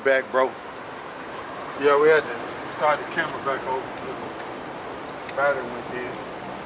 back, bro. Yeah, we had to start the camera back over. Battery went dead.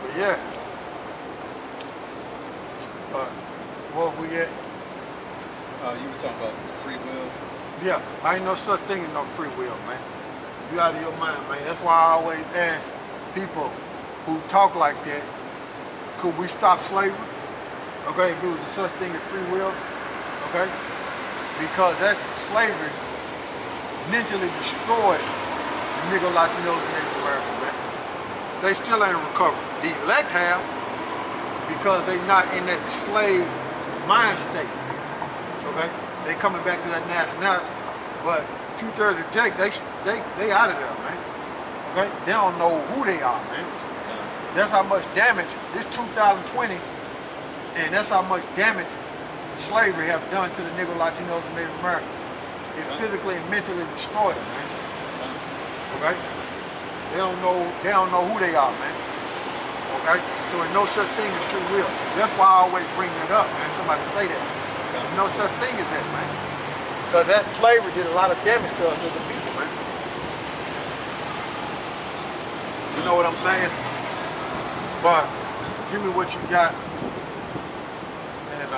But yeah. Where we at? You were talking about free will. Yeah, I ain't no such thing as no free will, man. You out of your mind, man. That's why I always ask people who talk like that, could we stop slavery? Okay, if it was such thing as free will, okay? Because that slavery mentally destroyed nigga Latinos and Native Americans, man. They still ain't recovered. The elect have, because they not in that slave mind state, okay? They coming back to that nationality, but 2/3 of Jake, they out of there, man. Okay, they don't know who they are, man. That's how much damage this 2020, and that's how much damage slavery have done to the Negro, Latinos, and Native Americans. It physically and mentally destroyed them, man. Okay, they don't know who they are, man. Okay, so there's no such thing as free will. That's why I always bring that up, man. Somebody say that. There's no such thing as that, man. Because that slavery did a lot of damage to us as a people, man. You know what I'm saying? But give me what you got. And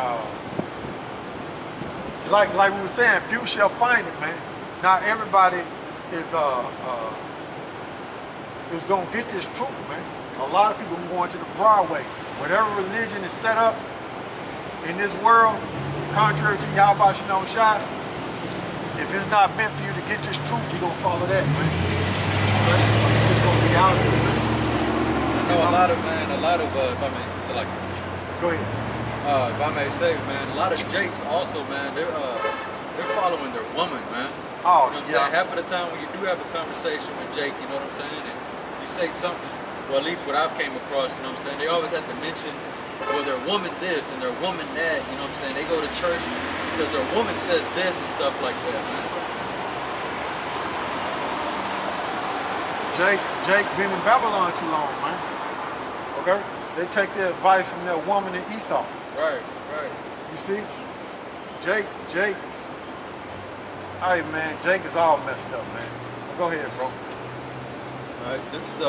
like we were saying, few shall find it, man. Not everybody is gonna get this truth, man. A lot of people are going to the broad way. Whatever religion is set up in this world, contrary to YAHAWASHI, if it's not meant for you to get this truth, you're gonna follow that, man. It's gonna be out there, man. I know a lot of, if I may say, like, go ahead. If I may say, man, a lot of Jakes also, man, they're following their woman, man. Oh, you know what I'm saying? Half of the time when you do have a conversation with Jake, you know what I'm saying, and you say something, well, at least what I've came across, you know what I'm saying, they always have to mention, well, their woman this and their woman that, you know what I'm saying? They go to church because their woman says this and stuff like that, man. Jake been in Babylon too long, man. Okay? They take their advice from their woman and Esau. Right. You see? Jake, hey man, Jake is all messed up, man. Go ahead, bro. All right, this is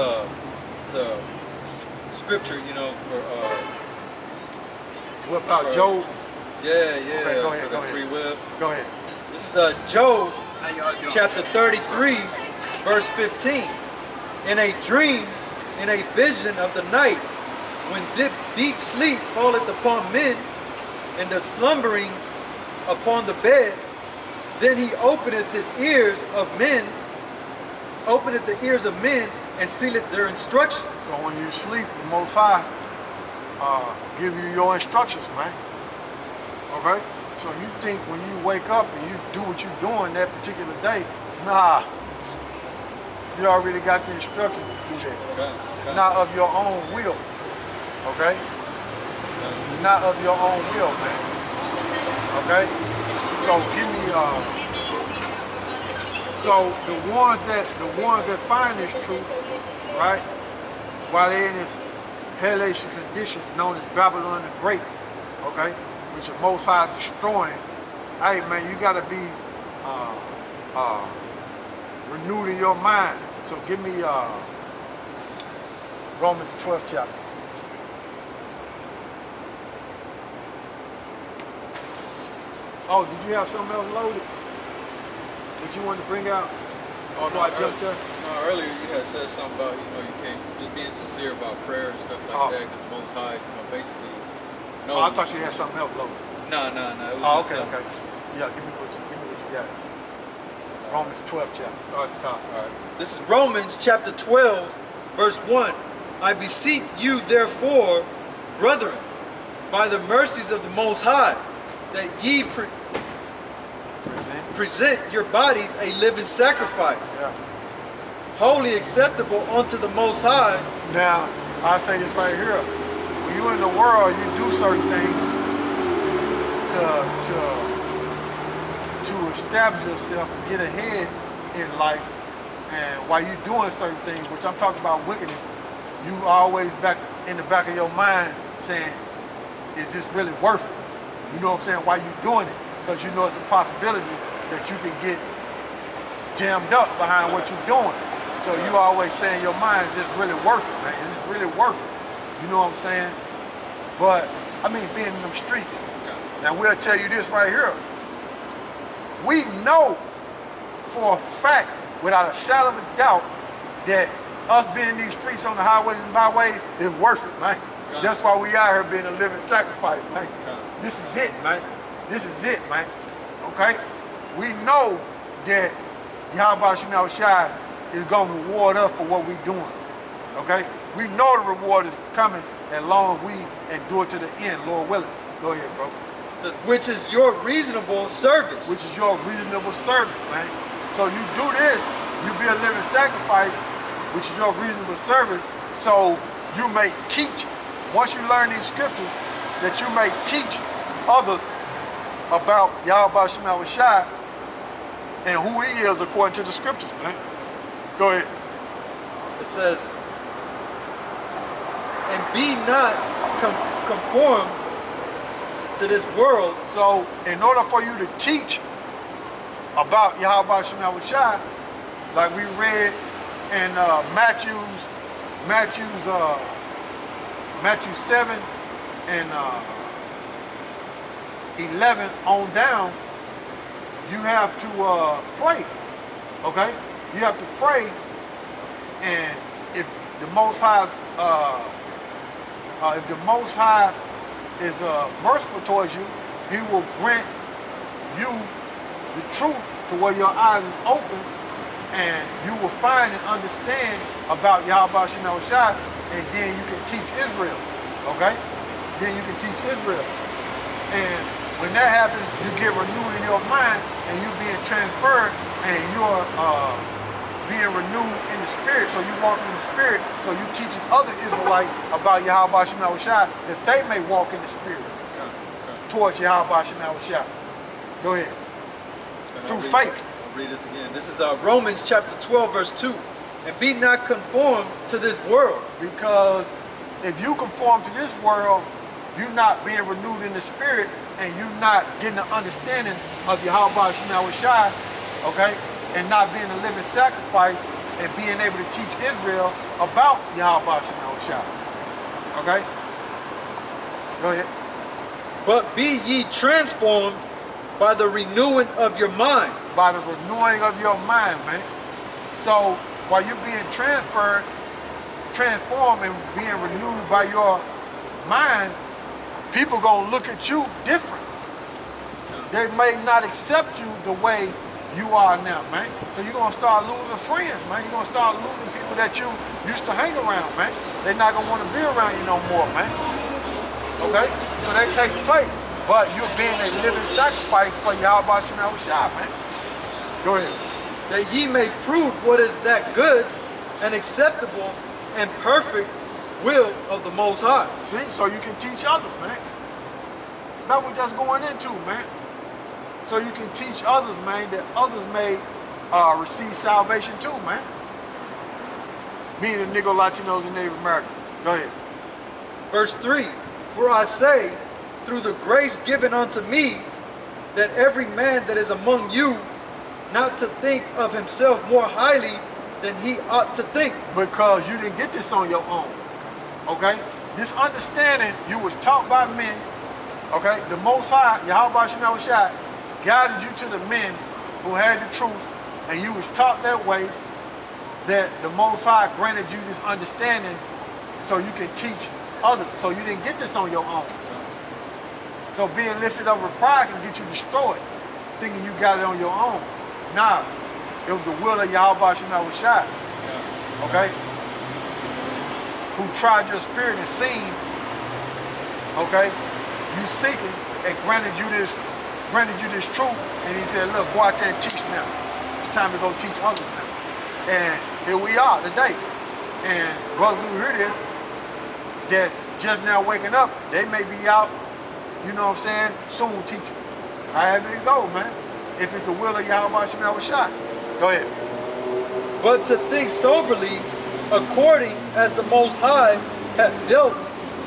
it's a scripture, you know, for what about Job? Yeah, okay, go ahead. Free will. Go ahead. This is Job chapter 33, verse 15. In a dream, in a vision of the night, when deep sleep falleth upon men, and the slumberings upon the bed, then he openeth his ears of men, openeth the ears of men, and sealeth their instructions. So when you sleep, the Most High give you your instructions, man. Okay? So you think when you wake up and you do what you're doing that particular day, nah. You already got the instructions to do that. Okay. Not of your own will. Okay? Not of your own will, man. Okay? So give me so the ones that find this truth, right, while they're in this hellish condition known as Babylon the Great, okay, which the Most High is destroying, hey man, you gotta be renewed in your mind. So give me Romans 12th chapter. Oh, did you have something else loaded that you wanted to bring out? Oh no, I jumped there? No, earlier you had said something about, you know, you can't just being sincere about prayer and stuff like that, because the Most High, you know, basically. No, I thought you had something else loaded. No. It was okay. Yeah, give me what you got. Romans 12th chapter. Start at the top. All right. This is Romans chapter 12, verse 1. I beseech you, therefore, brethren, by the mercies of the Most High, that ye present your bodies a living sacrifice, wholly acceptable unto the Most High. Now, I say this right here. When you're in the world, you do certain things to establish yourself and get ahead in life. And while you're doing certain things, which I'm talking about wickedness, you always back in the back of your mind saying, is this really worth it? You know what I'm saying? Why you doing it? Because you know it's a possibility that you can get jammed up behind what you're doing. So you always say in your mind, is this really worth it, man? Is this really worth it? You know what I'm saying? But, I mean, being in them streets. Now, we'll tell you this right here. We know for a fact, without a shadow of a doubt, that us being in these streets on the highways and byways is worth it, man. That's why we out here being a living sacrifice, man. This is it, man. This is it, man. Okay? We know that YAHAWASHI is going to reward us for what we're doing. Okay? We know the reward is coming as long as we endure to the end, Lord willing. Go ahead, bro. So, which is your reasonable service. Which is your reasonable service, man. So you do this, you be a living sacrifice, which is your reasonable service, so you may teach, once you learn these scriptures, that you may teach others about YAHAWASHI and who he is according to the scriptures, man. Go ahead. It says, and be not conformed to this world. So in order for you to teach about YAHAWASHI, like we read in Matthew 7 and 11 on down, you have to pray, okay? You have to pray, and if the Most High is merciful towards you, he will grant you the truth to where your eyes is open, and you will find and understand about YAHAWASHI, and then you can teach Israel, okay? Then you can teach Israel. And when that happens, you get renewed in your mind, and you're being transferred, and you're being renewed in the spirit, so you walk in the spirit, so you teaching other Israelites about YAHAWASHI, that they may walk in the spirit towards YAHAWASHI. Go ahead. Through faith. I'll read this again. This is Romans chapter 12, verse 2. And be not conformed to this world. Because if you conform to this world, you're not being renewed in the spirit, and you're not getting an understanding of YAHAWASHI, okay? And not being a living sacrifice, and being able to teach Israel about YAHAWASHI. Okay? Go ahead. But be ye transformed by the renewing of your mind. By the renewing of your mind, man. So while you're being transformed and being renewed by your mind, people gonna look at you different. They may not accept you the way you are now, man. So you're gonna start losing friends, man. You're gonna start losing people that you used to hang around, man. They're not gonna want to be around you no more, man. Okay? So that takes place. But you're being a living sacrifice for YAHAWASHI, man. Go ahead. That ye may prove what is that good and acceptable and perfect will of the Most High. See? So you can teach others, man. That's what that's going into, man. So you can teach others, man, that others may receive salvation too, man. Meaning the Negro, Latinos, and Native Americans. Go ahead. Verse 3, for I say, through the grace given unto me, that every man that is among you, not to think of himself more highly than he ought to think. Because you didn't get this on your own, okay? This understanding you was taught by men, okay? The Most High, YAHAWASHI, guided you to the men who had the truth, and you was taught that way, that the Most High granted you this understanding so you can teach others. So you didn't get this on your own. So being lifted up with pride can get you destroyed, thinking you got it on your own. Nah, it was the will of YAHAWASHI, okay? Who tried your spirit and seen, okay, you seeking, and granted you this truth, and he said, look, go out there and teach now. It's time to go teach others now. And here we are today. And brothers who hear this, that just now waking up, they may be out, you know what I'm saying, soon teaching. However it go, man. If it's the will of YAHAWASHI. Go ahead. But to think soberly, according as the Most High hath dealt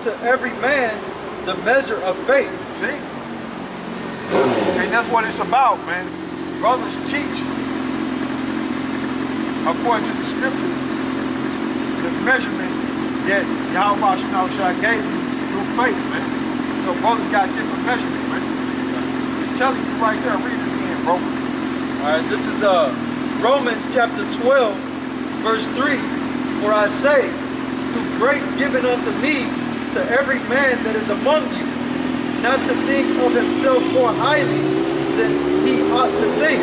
to every man the measure of faith. See? And that's what it's about, man. Brothers teach according to the scripture, the measurement that YAHAWASHI gave you through faith, man. So brothers got different measurement, man. It's telling you right there. Read it again, bro. All right, this is Romans chapter 12, verse 3. For I say, through grace given unto me, to every man that is among you, not to think of himself more highly than he ought to think,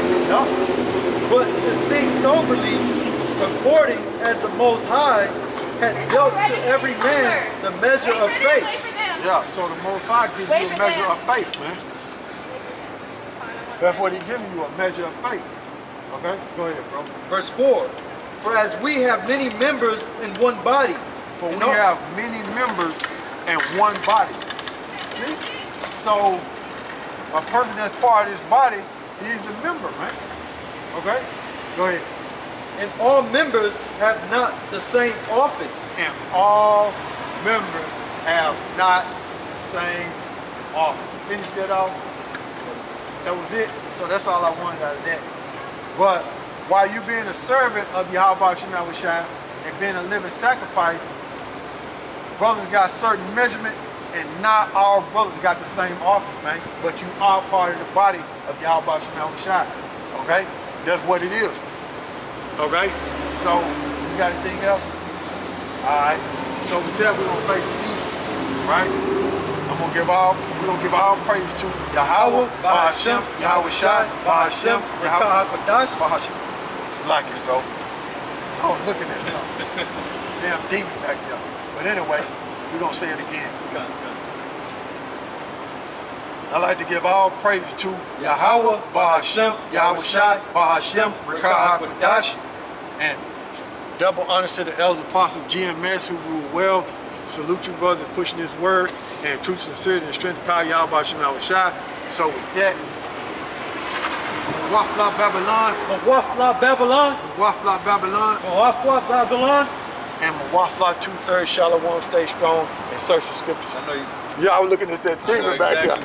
but to think soberly, according as the Most High hath dealt to every man the measure of faith. Yeah, so the Most High gives you a measure of faith, man. That's what He's giving you, a measure of faith. Okay? Go ahead, bro. Verse 4. For as we have many members in one body. For we have many members in one body. See? So, a person that's part of this body, he's a member, man. Okay? Go ahead. And all members have not the same office. And all members have not the same office. Finish that off. That was it. So that's all I wanted out of that. But while you being a servant of YAHAWASHI and being a living sacrifice, brothers got certain measurement, and not all brothers got the same office, man. But you are part of the body of YAHAWASHI. Okay? That's what it is. Okay? So, you got anything else? Alright. So with that, we're gonna face these, right? We're gonna give all praise to Yahawah, Bahashem, Yahawashai, Bahashem, Yahawah, Bahashem. It's like it, bro. I was looking at something. Damn demon back there. But anyway, we're gonna say it again. I like to give all praise to Yahawah, Bahashem, Yahawashai, Bahashem, Rekah, and double honors to the elder apostle GMS who rule well. Salute you brothers pushing this word and truth, sincerity, and strength, power, YAHAWASHI. So with that, Wafla Babylon, Wafla Babylon, Wafla Babylon, Wafla Babylon, and Wafla 2/3 Shalom, stay strong and search the scriptures. I know you. Yeah, I was looking at that demon back there.